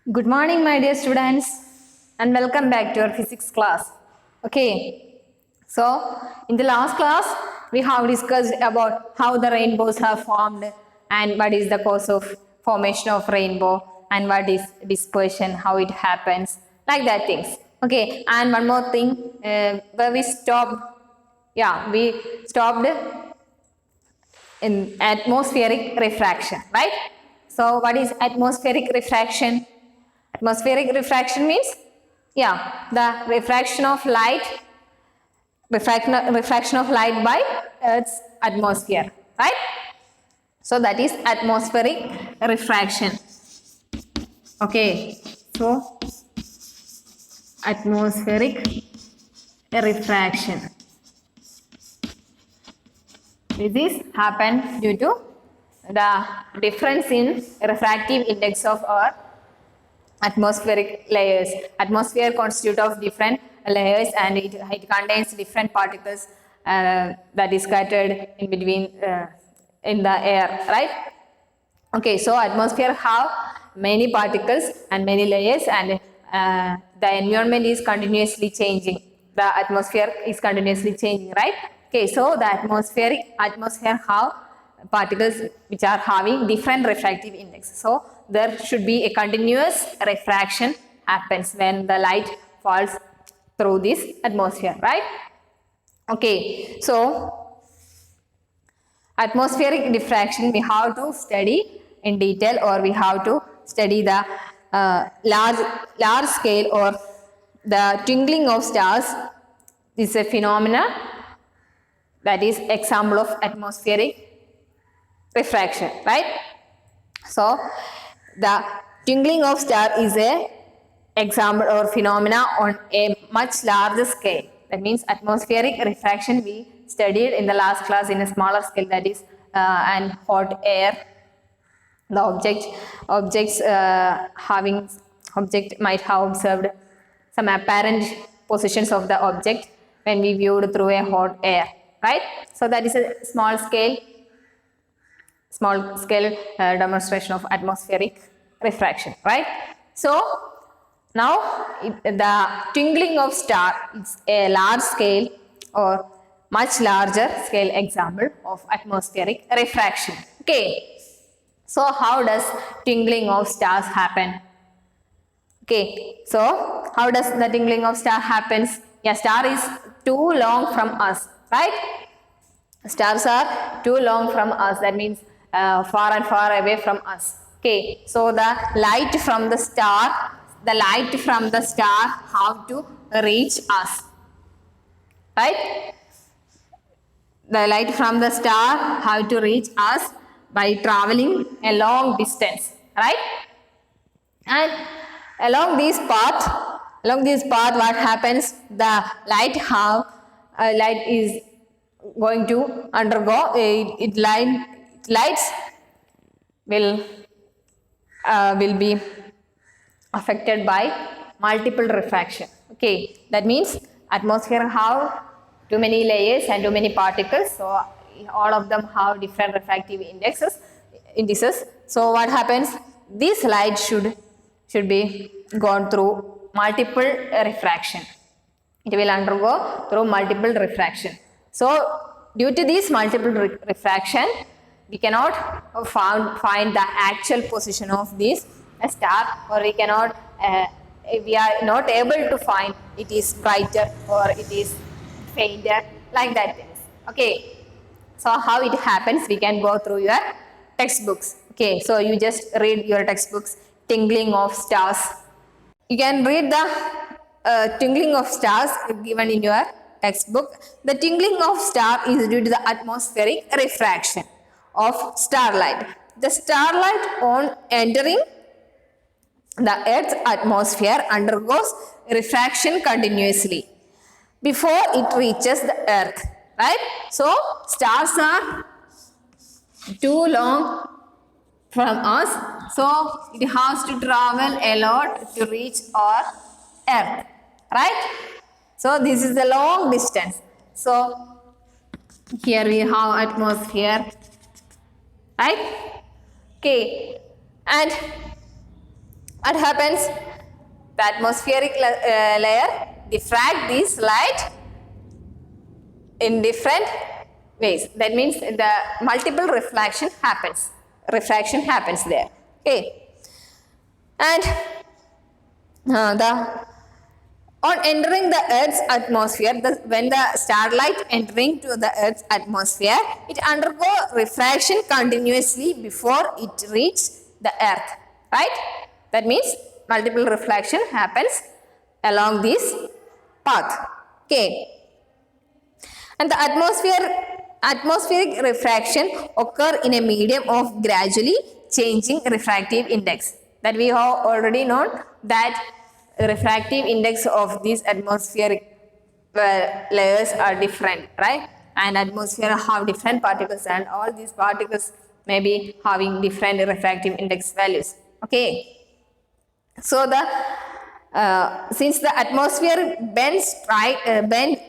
Good morning, my dear students, and welcome back to our physics class. Okay, so in the last class, we have discussed about how the rainbows have formed and what is the cause of formation of rainbow and what is dispersion, how it happens, like that things. Okay, and one more thing, where we stopped, we stopped in atmospheric refraction, right? So, what is atmospheric refraction? Atmospheric refraction means, the refraction of light by Earth's atmosphere, right? So that is atmospheric refraction. Okay, so atmospheric refraction. This happens due to the difference in refractive index of our atmospheric layers. Atmosphere constitutes of different layers and it contains different particles that is scattered in between in the air, right? Okay, so atmosphere have many particles and many layers and the environment is continuously changing. The atmosphere is continuously changing, right? Okay, so the atmosphere have particles which are having different refractive index. So there should be a continuous refraction happens when the light falls through this atmosphere, right? Okay, so atmospheric diffraction we have to study in detail, or we have to study the large scale or the twinkling of stars. This is a phenomena that is example of atmospheric refraction, right? So the twinkling of star is a example or phenomena on a much larger scale. That means atmospheric refraction we studied in the last class in a smaller scale, that is and hot air. The object might have observed some apparent positions of the object when we viewed through a hot air, right? So that is a small scale demonstration of atmospheric refraction, right? So now the twinkling of star is a large scale or much larger scale example of atmospheric refraction. Okay, so how does twinkling of stars happen? Okay, so how does the twinkling of star happens? Yeah, star is too long from us, right? Stars are too long from us. That means far and far away from us. Okay, so the light from the star have to reach us, right? The light from the star have to reach us by traveling a long distance, right? And along this path, what happens? The light is going to undergo lights will be affected by multiple refraction. Okay, that means atmosphere have too many layers and too many particles, so all of them have different refractive indices. So what happens? This light should be gone through multiple refraction. It will undergo through multiple refraction. So due to this multiple refraction, we cannot find the actual position of this star, or we are not able to find it is brighter or it is fainter, like that things. Okay, so how it happens, we can go through your textbooks. Okay, so you just read your textbooks, twinkling of stars. You can read the twinkling of stars given in your textbook. The twinkling of star is due to the atmospheric refraction of starlight. The starlight on entering the Earth's atmosphere undergoes refraction continuously before it reaches the Earth, right? So stars are too long from us, so it has to travel a lot to reach our Earth, right? So this is a long distance. So here we have atmosphere, right? Okay, and What happens? The atmospheric layer diffract this light in different ways. That means the multiple refraction happens there. Okay, and on entering the Earth's atmosphere, when the starlight entering to the Earth's atmosphere, it undergo refraction continuously before it reaches the Earth, right? That means multiple refraction happens along this path. Okay, and the atmospheric refraction occur in a medium of gradually changing refractive index. That we have already known that refractive index of these atmospheric layers are different, right? And atmosphere have different particles, and all these particles may be having different refractive index values. Okay, so since the atmosphere bends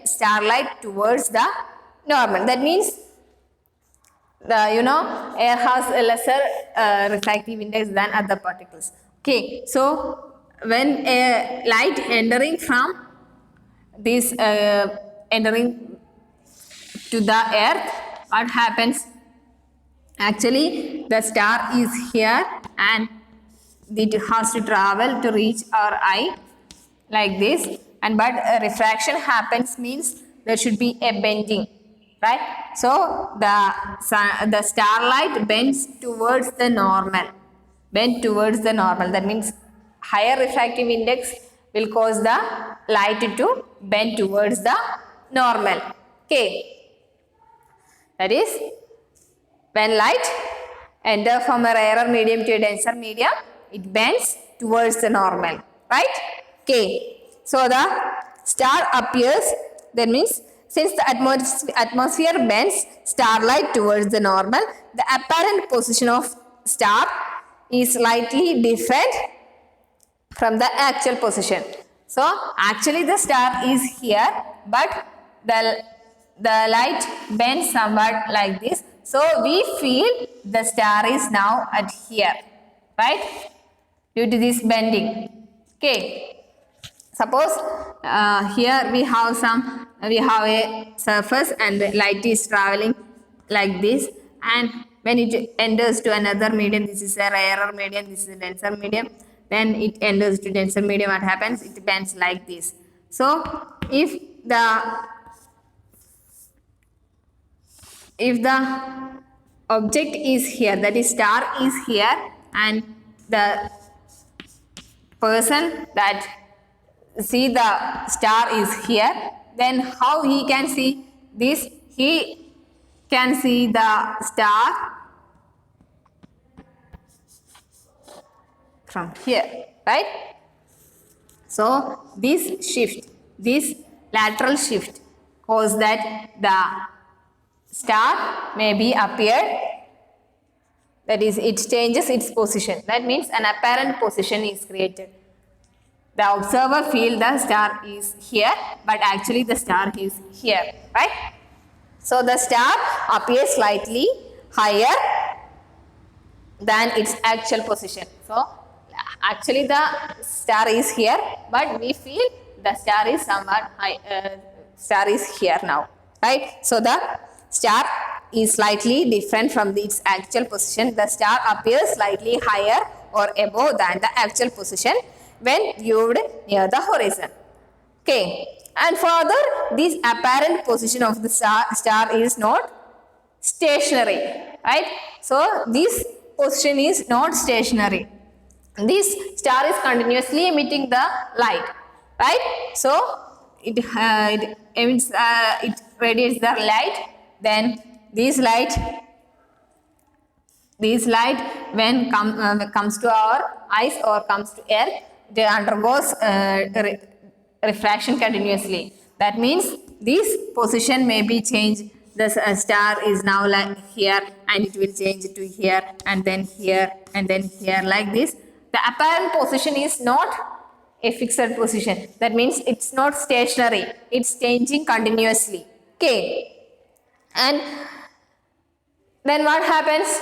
starlight towards the normal, that means the air has a lesser refractive index than other particles. Okay, so when a light entering from this entering to the earth, what happens? Actually, the star is here and it has to travel to reach our eye like this, and but refraction happens means there should be a bending, right? So the starlight bends towards the normal. That means higher refractive index will cause the light to bend towards the normal. Okay, that is when light enter from a rarer medium to a denser medium, it bends towards the normal, right? Okay, so the star appears. That means since the atmosphere bends starlight towards the normal, the apparent position of star is slightly different from the actual position. So actually the star is here, but the light bends somewhat like this. So we feel the star is now at here, right? Due to this bending. Okay. Suppose here we have a surface and the light is traveling like this, and when it enters to another medium, this is a rarer medium, this is a denser medium, then it enters to denser medium, what happens? It bends like this. So if the object is here, that is star is here, and the person that see the star is here, then how he can see this? He can see the star from here, right? So this lateral shift cause that the star may be appeared, that is it changes its position. That means an apparent position is created. The observer feels the star is here, but actually the star is here, right? So the star appears slightly higher than its actual position. So actually the star is here, but we feel the star is somewhat high. Star is here now, right? So the star is slightly different from its actual position. The star appears slightly higher or above than the actual position when viewed near the horizon. Okay, and further, this apparent position of the star is not stationary, right? So this position is not stationary. This star is continuously emitting the light, right? So it emits, it radiates the light. Then this light when comes to our eyes or comes to earth, it undergoes refraction continuously. That means this position may be changed. The star is now like here, and it will change to here, and then here, and then here, like this. The apparent position is not a fixed position. That means it's not stationary. It's changing continuously. Okay. And then what happens?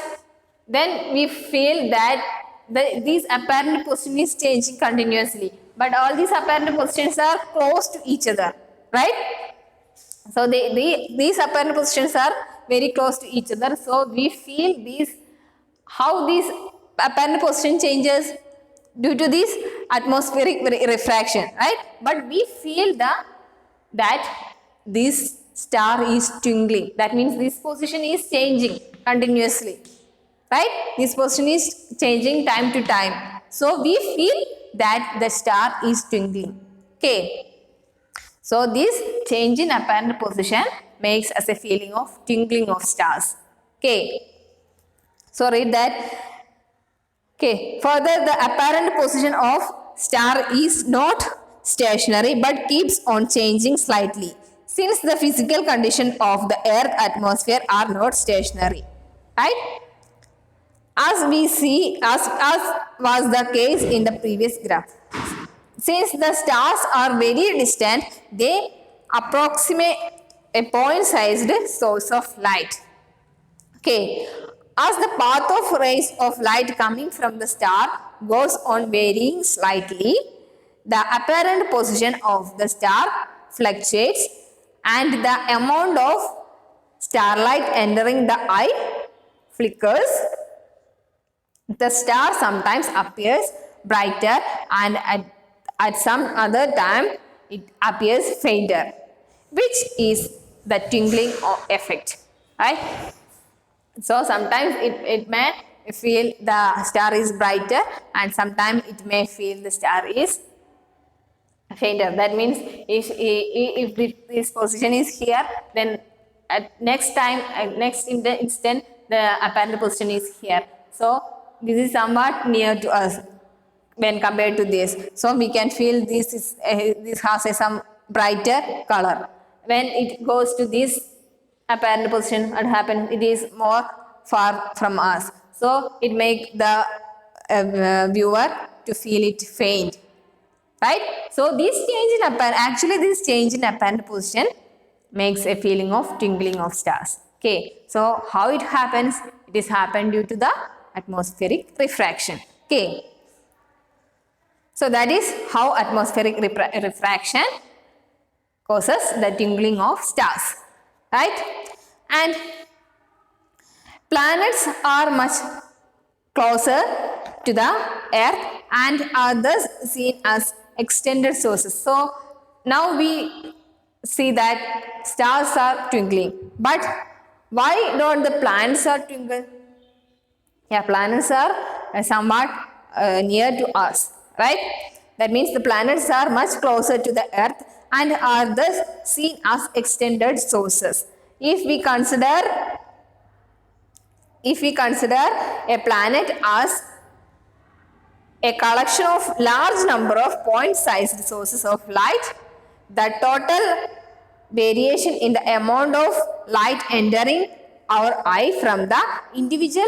Then we feel that these apparent position is changing continuously, but all these apparent positions are close to each other, right? So these apparent positions are very close to each other. So we feel these, how these apparent position changes due to this atmospheric refraction, right? But we feel that this star is twinkling. That means this position is changing continuously, right? This position is changing time to time. So we feel that the star is twinkling. Okay. So this change in apparent position makes us a feeling of twinkling of stars. Okay. So read that. Okay. Further, the apparent position of star is not stationary but keeps on changing slightly, since the physical condition of the earth atmosphere are not stationary. Right? As we see, as was the case in the previous graph. Since the stars are very distant, they approximate a point-sized source of light. Okay. As the path of rays of light coming from the star goes on varying slightly, the apparent position of the star fluctuates and the amount of starlight entering the eye flickers. The star sometimes appears brighter and at some other time it appears fainter, which is the twinkling effect, right? So sometimes it may feel the star is brighter and sometimes it may feel the star is fainter. That means if this position is here, then at next instant the apparent position is here. So this is somewhat near to us when compared to this. So we can feel this has some brighter color. When it goes to this apparent position, what happens? It is more far from us. So it makes the viewer to feel it faint. Right? So this change in apparent position makes a feeling of twinkling of stars. Okay. So how it happens? It is happened due to the atmospheric refraction. Okay. So that is how atmospheric refraction causes the twinkling of stars. Right? And planets are much closer to the earth and are thus seen as extended sources. So now we see that stars are twinkling. But why don't the planets are twinkle? Yeah, planets are somewhat near to us, right? That means the planets are much closer to the earth and are thus seen as extended sources. If we consider a planet as a collection of large number of point-sized sources of light, the total variation in the amount of light entering our eye from the individual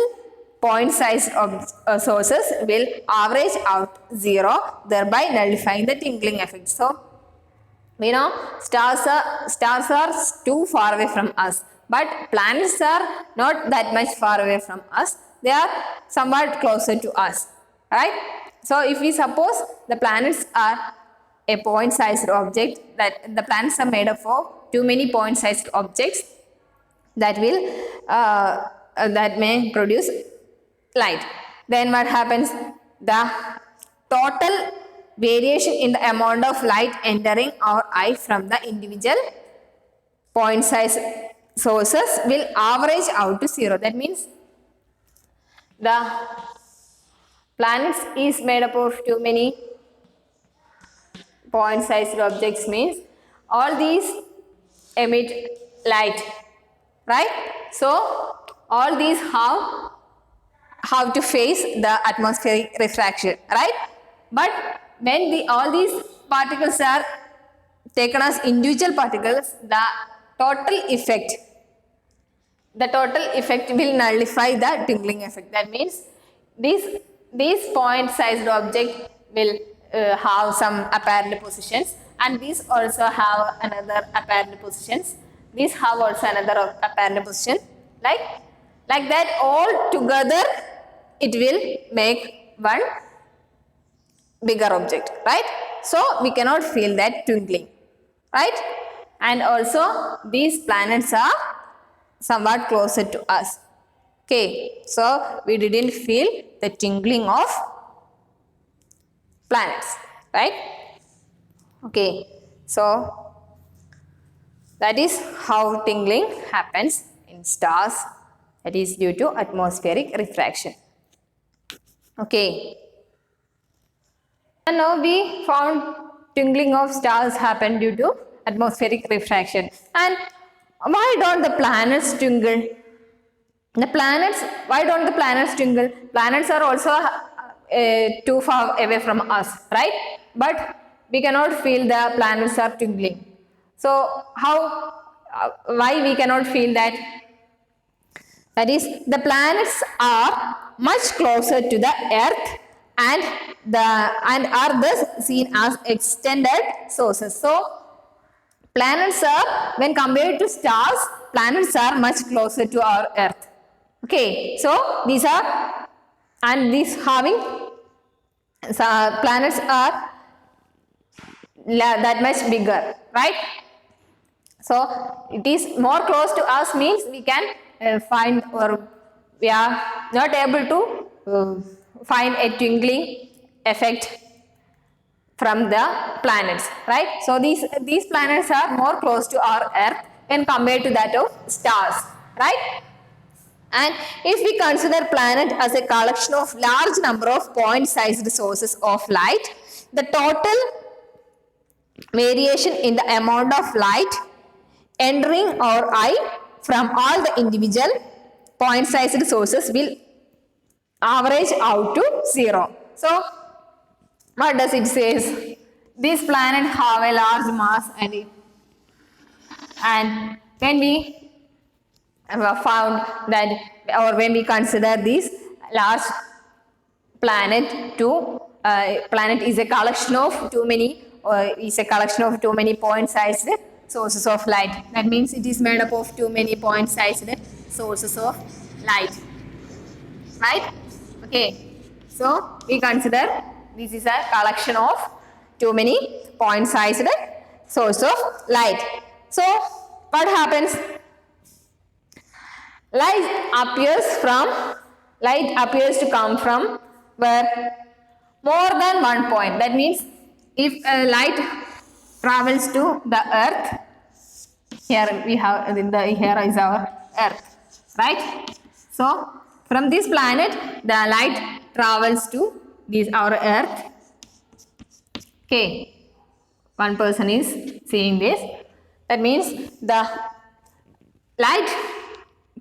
point-sized sources will average out 0, thereby nullifying the twinkling effect. So, we know stars are too far away from us, but planets are not that much far away from us. They are somewhat closer to us, right? So if we suppose the planets are a point-sized object, that the planets are made up of too many point-sized objects that will that may produce light. Then what happens? The total variation in the amount of light entering our eye from the individual point-sized sources will average out to 0. That means the planets is made up of too many point-sized objects, means all these emit light, right? So all these have to face the atmospheric refraction, right? But when all these particles are taken as individual particles, the total effect will nullify the twinkling effect. That means these point-sized object will have some apparent positions, and these also have another apparent positions. These have also another apparent position. Like that, all together it will make one bigger object, right? So we cannot feel that twinkling, right? And also these planets are somewhat closer to us. Okay, so we didn't feel the tingling of planets, right? Okay, so that is how tingling happens in stars. That is due to atmospheric refraction. Okay. And now we found twinkling of stars happen due to atmospheric refraction. And why don't the planets twinkle? The planets, why don't the planets twinkle? Planets are also too far away from us, right? But we cannot feel the planets are twinkling. So why we cannot feel that? That is, the planets are much closer to the Earth and are thus seen as extended sources. So planets are, when compared to stars, planets are much closer to our Earth. Okay, so these are, and these having planets are that much bigger, right? So it is more close to us means we can find, or we are not able to find a twinkling effect from the planets, right? So these planets are more close to our Earth when compared to that of stars, right? And if we consider planet as a collection of large number of point-sized sources of light, the total variation in the amount of light entering our eye from all the individual point-sized sources will average out to 0. So what does it say? These planets have a large mass, and when we found that, or when we consider this large planet planet is a collection of too many point-sized sources of light. That means it is made up of too many point-sized sources of light, right? Okay, so we consider this is a collection of too many point-sized sources of light. So what happens? Light appears to come from where more than one point. That means if light travels to the Earth, here we have here is our Earth, right? So from this planet, the light travels to our Earth. Okay, one person is seeing this. That means the light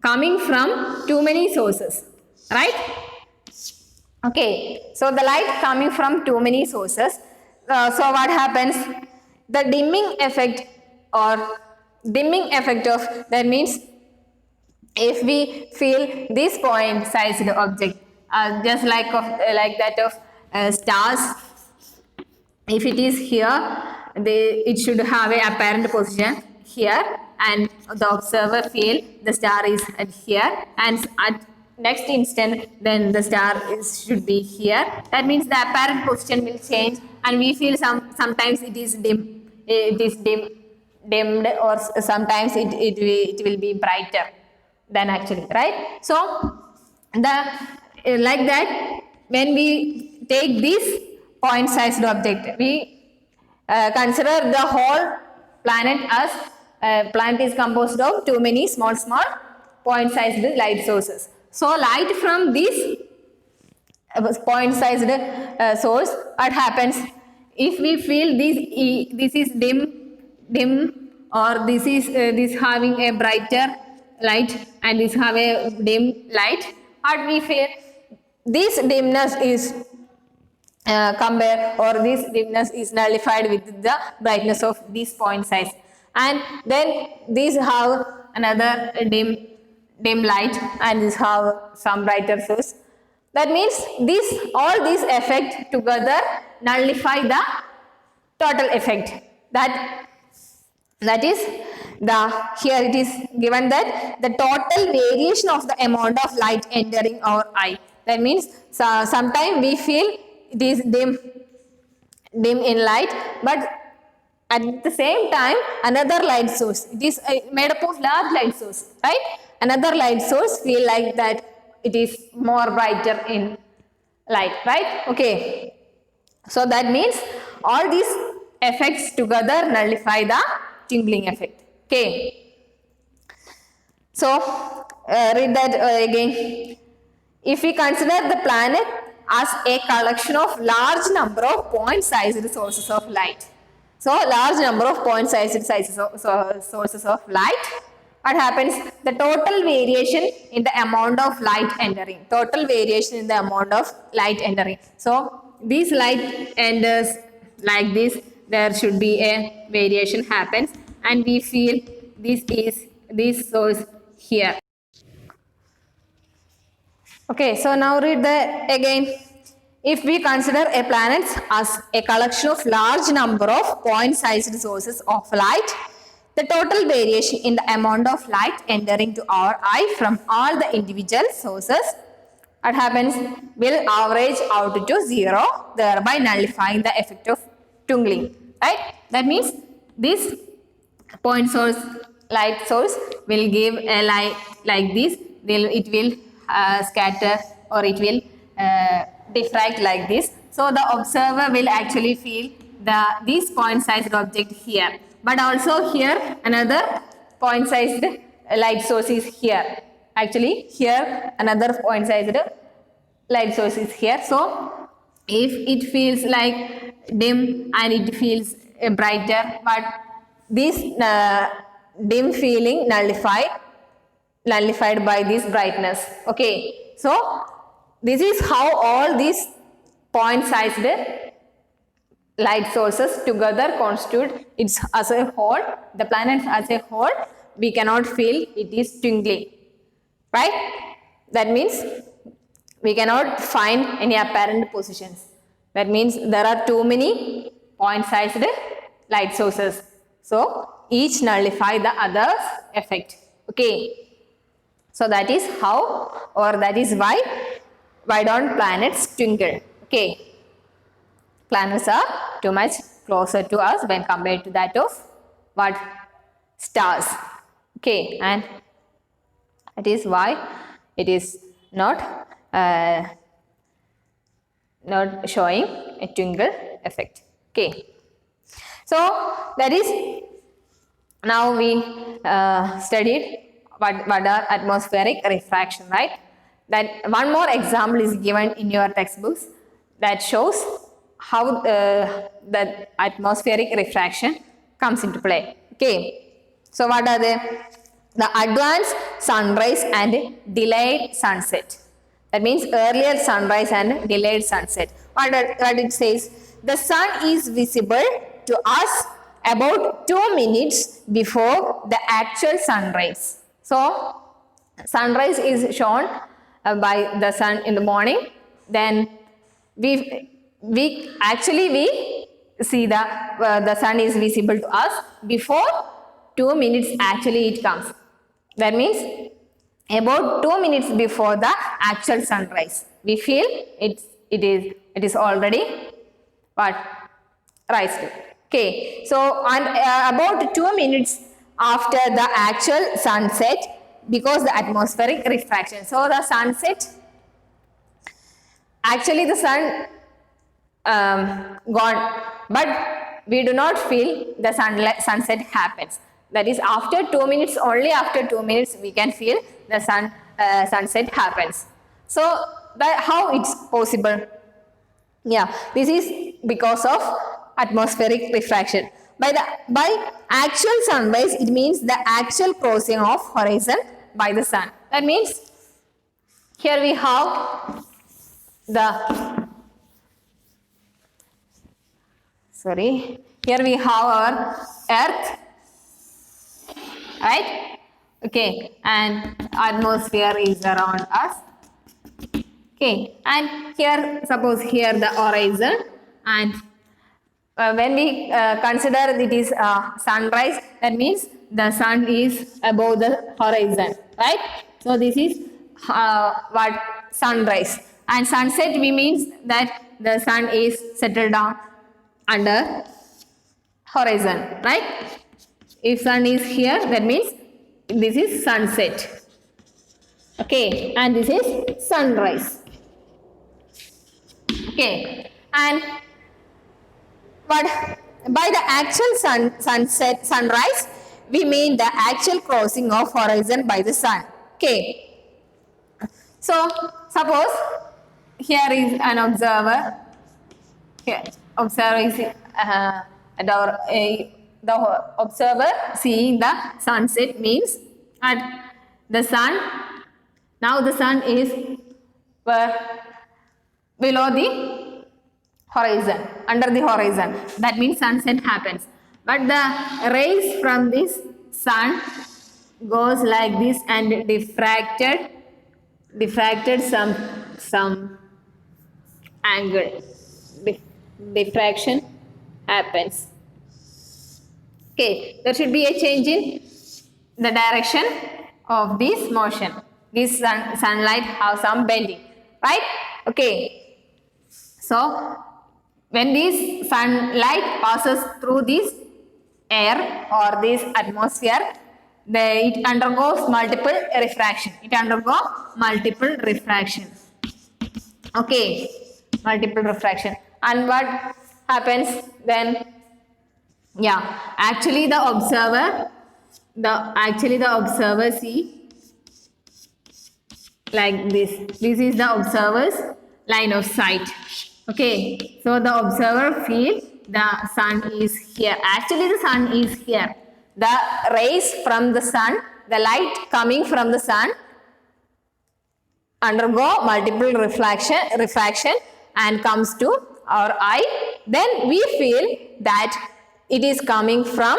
coming from too many sources, right? Okay, so the light coming from too many sources. So what happens? The dimming effect of that means if we feel this point-sized object, just like that of stars, if it is here, it should have a apparent position here, and the observer feel the star is at here, and at next instant then the star should be here. That means the apparent position will change, and we feel sometimes it is dimmed, or sometimes it will be brighter than actually, right? So like that, when we take this point-sized object, we consider the whole planet as planet is composed of too many small point-sized light sources. So light from this point-sized source, what happens? If we feel this is dim, or this having a brighter light, and this have a dim light, what we feel? This dimness is this dimness is nullified with the brightness of this point size, and then these have another dim light, and these have some brighter source. That means all these effect together nullify the total effect. That is here it is given that the total variation of the amount of light entering our eye. That means sometimes we feel it is dim in light, but at the same time another light source, it is made up of large light source, right? Another light source feel like that it is more brighter in light, right? Okay, so that means all these effects together nullify the tingling effect. Okay, so read that again. If we consider the planet as a collection of large number of point-sized sources of light, so large number of point-sized sources of light, what happens? The total variation in the amount of light entering. Total variation in the amount of light entering. So these light enters like this. There should be a variation happens, and we feel this is this source here. Okay, so now read the again. If we consider a planet as a collection of large number of point-sized sources of light, the total variation in the amount of light entering to our eye from all the individual sources, what happens, will average out to 0, thereby nullifying the effect of tingling, right? That means this point source, light source will give a light like this, it will scatter or it will diffract like this. So the observer will actually feel this point-sized object here, but also here another point-sized light source is here. Actually here another point-sized light source is here. So if it feels like dim and it feels brighter, but this dim feeling nullified by this brightness. Okay, so this is how all these point-sized light sources together constitute it as a whole. The planet as a whole, we cannot feel it is tingling, right? That means we cannot find any apparent positions. That means there are too many point-sized light sources. So each nullify the other's effect. Okay. So that is how, or that is why don't planets twinkle. Okay. Planets are too much closer to us when compared to that of what? Stars. Okay. And that is why it is not showing a twinkle effect. Okay. So that is, now we studied what are atmospheric refraction, right? That one more example is given in your textbooks that shows how the atmospheric refraction comes into play. Okay, so what are they? The advanced sunrise and delayed sunset. That means earlier sunrise and delayed sunset. What it says? The sun is visible to us about 2 minutes before the actual sunrise. So sunrise is shown by the sun in the morning. Then we see the sun is visible to us before 2 minutes actually it comes. That means about 2 minutes before the actual sunrise, we feel it is already what? Rised. Okay, so and about 2 minutes after the actual sunset, because the atmospheric refraction. So the sunset, actually the sun gone, but we do not feel the sunset happens. That is after 2 minutes, only after 2 minutes we can feel the sunset happens. So how it's possible? Yeah, this is because of atmospheric refraction. By actual sunrise, it means the actual crossing of horizon by the sun. That means here we have here we have our earth, right? Okay, and atmosphere is around us. Okay, and here, suppose here the horizon, and when we consider it is sunrise, that means the sun is above the horizon, right? So this is what? Sunrise. And sunset we means that the sun is settled down under horizon, right? If sun is here, that means this is sunset. Okay, and this is sunrise. Okay, and but by the actual sunrise, we mean the actual crossing of horizon by the sun. Okay. So suppose here is an observer. Here, observer is the observer seeing the sunset means at the sun. Now the sun is below the horizon, under the horizon. That means sunset happens. But the rays from this sun goes like this and diffracted some angle. Diffraction happens. Okay, there should be a change in the direction of this motion. This sunlight have some bending, right? Okay. So when this sunlight passes through this air or this atmosphere, it undergoes multiple refraction. It undergoes multiple refraction. Okay, multiple refraction. And what happens then? Yeah, actually the observer see like this. This is the observer's line of sight. Okay, so the observer feels the sun is here. Actually the sun is here. The rays from the sun, the light coming from the sun undergo multiple refraction and comes to our eye. Then we feel that it is coming from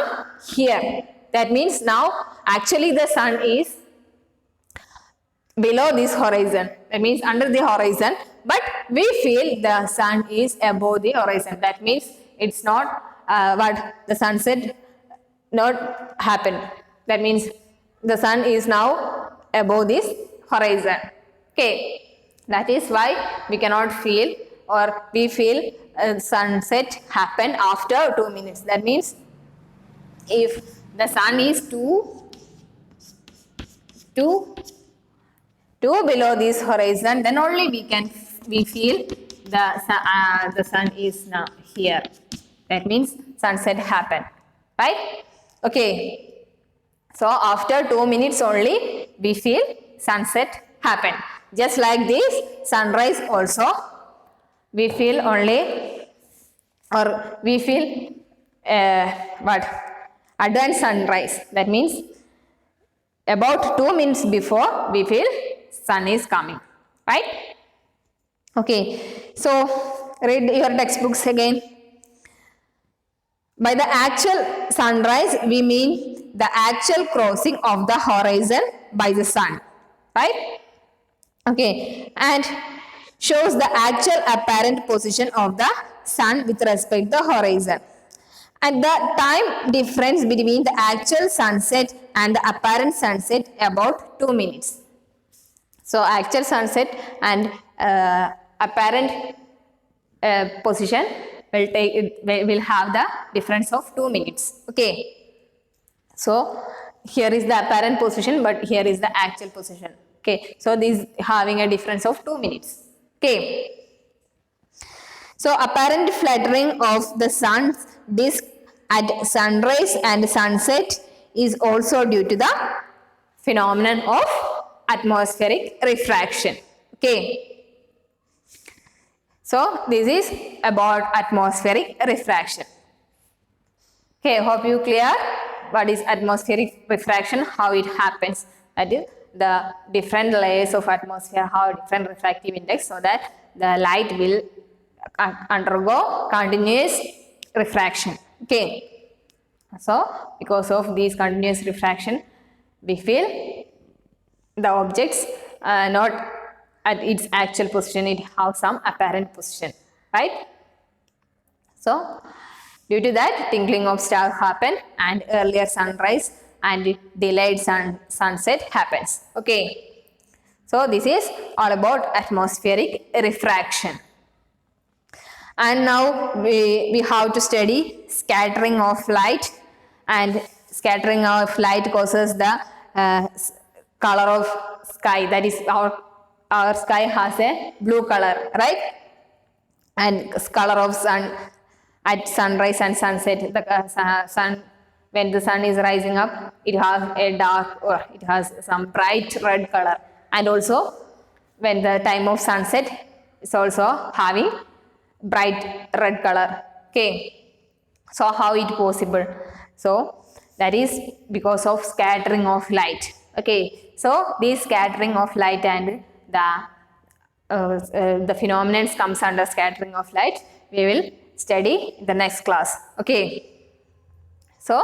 here. That means now actually the sun is below this horizon. That means under the horizon. But we feel the sun is above the horizon. That means it's not what the sunset not happened. That means the sun is now above this horizon. Okay, that is why we cannot feel or we feel sunset happen after 2 minutes. That means if the sun is too below this horizon, then only we feel the sun is now here. That means sunset happened, right? Okay. So after 2 minutes only we feel sunset happened. Just like this sunrise also we feel only or we feel advanced sunrise. That means about 2 minutes before we feel sun is coming, right? Okay, so read your textbooks again. By the actual sunrise we mean the actual crossing of the horizon by the sun, right? Okay, and shows the actual apparent position of the sun with respect to the horizon. And the time difference between the actual sunset and the apparent sunset about 2 minutes. So actual sunset and apparent position will have the difference of 2 minutes. Okay. So here is the apparent position, but here is the actual position. Okay. So this having a difference of 2 minutes. Okay. So apparent fluttering of the sun's disk at sunrise and sunset is also due to the phenomenon of atmospheric refraction. Okay. So this is about atmospheric refraction. Okay, hope you clear what is atmospheric refraction, how it happens. That is the different layers of atmosphere have different refractive index, so that the light will undergo continuous refraction. Okay. So because of these continuous refraction, we feel the objects not at its actual position, it has some apparent position, right? So due to that, twinkling of stars happen and earlier sunrise and delayed sunset happens. Okay. So this is all about atmospheric refraction. And now we have to study scattering of light, and scattering of light causes the color of sky, that is our sky has a blue color, right? And color of sun at sunrise and sunset, the sun, when the sun is rising up, it has a dark, or it has some bright red color, and also when the time of sunset is also having bright red color. Okay, so how it possible? So that is because of scattering of light. Okay, so this scattering of light and the phenomenon comes under scattering of light, we will study in the next class. Okay, so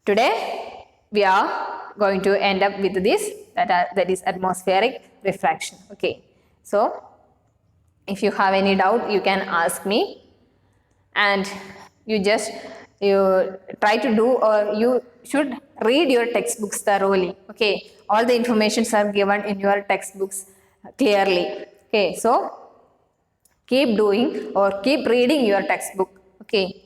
today we are going to end up with this, that is atmospheric refraction. Okay, so if you have any doubt, you can ask me, and you try to do, or you should read your textbooks thoroughly. Okay, all the informations are given in your textbooks clearly. Okay, so keep doing or keep reading your textbook. Okay,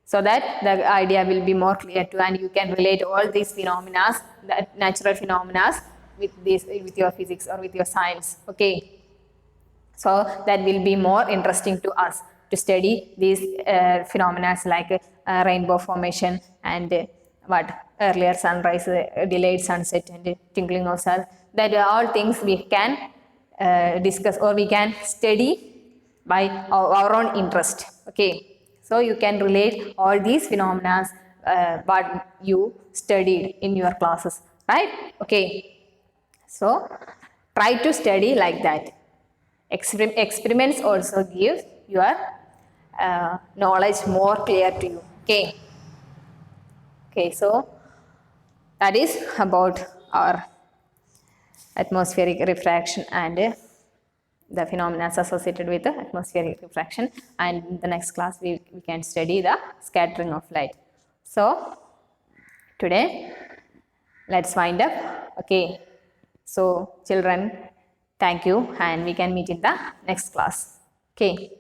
so that the idea will be more clear to, and you can relate all these phenomena, the natural phenomena, with your physics or with your science. Okay, so that will be more interesting to us to study these phenomena like rainbow formation and what earlier sunrise, delayed sunset, and twinkling of stars. That are all things we can discuss, or we can study by our own interest. Okay, so you can relate all these phenomena what you studied in your classes, right? Okay, so try to study like that. Experiments also give your knowledge more clear to you. Okay, okay, so that is about our atmospheric refraction and the phenomena associated with the atmospheric refraction, and in the next class we can study the scattering of light. So today let's wind up. Okay, so children, thank you, and we can meet in the next class. Okay.